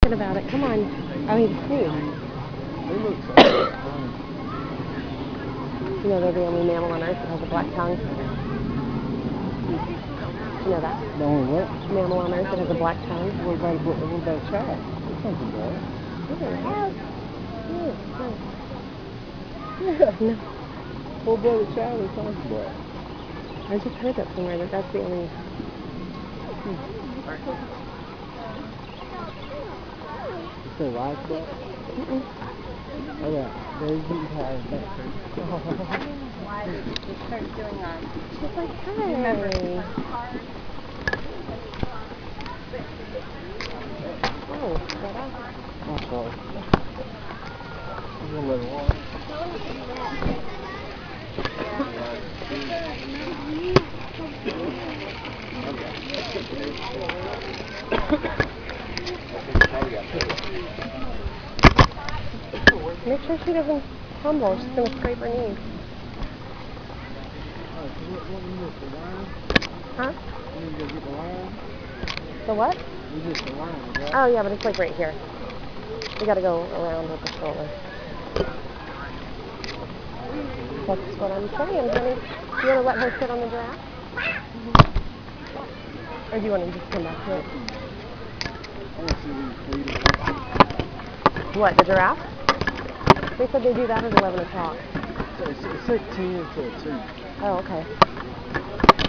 About it. Come on. Oh, he sneezed. They look so You know they're the only mammal on Earth that has a black tongue. You know that? The only what? Mammal on Earth that has a black tongue. What about a child? That's something bad. Yeah. No. What about a child is something bad? I just heard that somewhere, that that's the only... You say livestock? Oh yeah, they're getting tired of that too. Why did you start doing that? She's like, hey. Oh, shut up. I'm sorry. I'm gonna let it walk. Make sure she doesn't tumble. She's going to scrape her knee. Huh? You need to go get the line? The what? You get the line, right? Oh, yeah, but it's like right here. We got to go around with the stroller. That's what I'm saying, honey. You want to let her sit on the giraffe? Or do you want to just come back to it? I want to see these feeding. What, the giraffe? They said they do that at 11 o'clock. It's like 10 to 2. Oh, okay.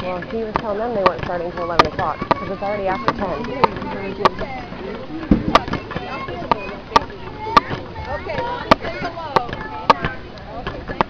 Well, he was telling them they weren't starting until 11 o'clock, because it's already after 10. Okay, Lonnie, say hello. Okay, thank